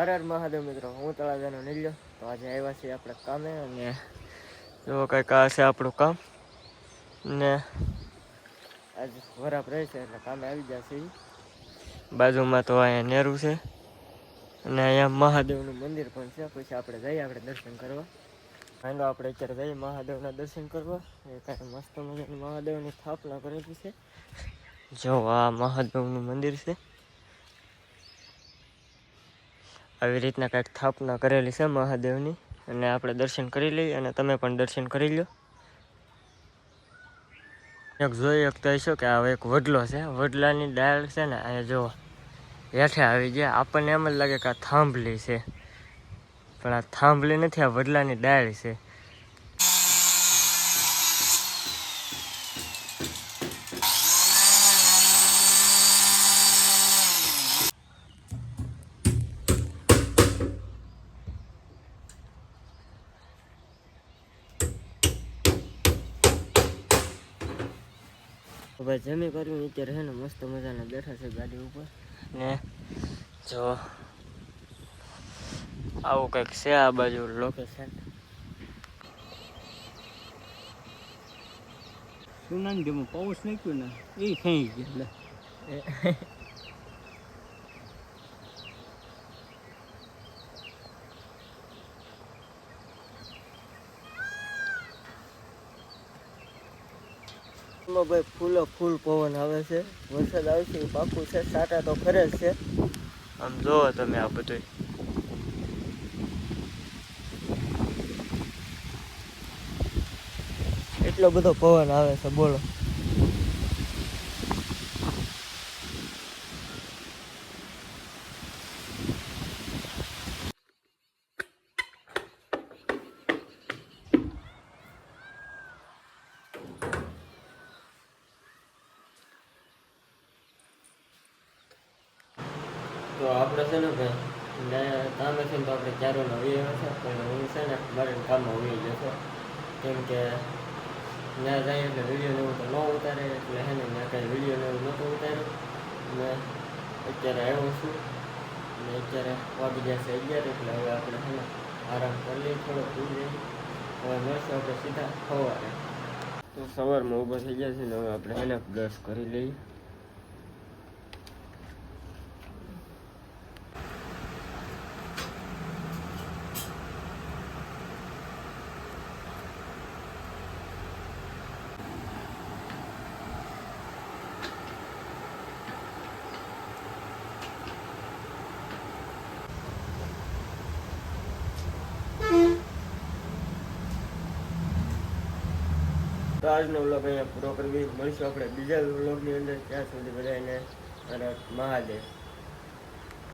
હર હર મહાદેવ મિત્રો, હું તળાજાનો નીલ્યો. તો આજે આવ્યા છીએ આપણે કામે, અને જો કંઈક આ છે આપણું કામ. ને આજ વરાપ રહે છે એટલે કામે આવી જશે. બાજુમાં તો અહીંયા નેરું છે, અને અહીંયા મહાદેવનું મંદિર પણ છે. પછી આપણે જઈએ દર્શન કરવા. હાલો આપણે અત્યારે જઈએ મહાદેવના દર્શન કરવા. એ કાંઈ મસ્ત મજાની મહાદેવની સ્થાપના કરેલી છે. જો આ મહાદેવનું મંદિર છે. આવી રીતના કંઈક સ્થાપના કરેલી છે મહાદેવની, અને આપણે દર્શન કરી લઈએ, અને તમે પણ દર્શન કરી લો. એક જોઈ શકતા હશો કે આ એક વડલો છે. વડલાની ડાળ છે ને અહીંયા જો હેઠે આવી જાય. આપણને એમ જ લાગે કે આ થાંભલી છે, પણ આ થાંભલી નથી, આ વડલાની ડાળ છે. ભાઈ જમી કર્યું અત્યારે છે ને મસ્ત મજાના બેઠા છે ગાડી ઉપર, ને જો આવું કંઈક છે આ બાજુ લોકેશન. સુનાની જેમ પાઉસ નાખ્યું ને એ થઈ ગયા. ભાઈ ફૂલ પવન આવે છે. વરસાદ આવશે એ પાકું છે. સાટા તો ખરે જ છે. આમ જોવો તમે આ બધું. એટલો બધો પવન આવે છે, બોલો. તો આપણે છે ને ભાઈ કામે છે ને તો આપણે ચારો નવી છે, પણ હું છે ને મારે કામમાં ઉડી જતો, કેમ કે ત્યાં જાય એટલે વિડીયો ને એવું તો ન ઉતારે, એટલે હે ને ત્યાં કાંઈ વિડીયો ને એવું નહોતું ઉતાર્યું. ને અત્યારે આવ્યો છું, ને અત્યારે વાગી જશે 11, એટલે હવે આપણે છે ને આરામ કરી લઈએ, થોડો પી લઈએ. હવે મળશે આપણે સીધા સવારે. તો સવારમાં ઊભા થઈ ગયા છે ને હવે આપણે એને બ્રશ કરી લઈએ. તો આજનો વ્લોગ અહીંયા પૂરો કરવી. મળીશું આપણે બીજા વ્લોગની અંદર. ત્યાં સુધી બધાને હર હર મહાદેવ.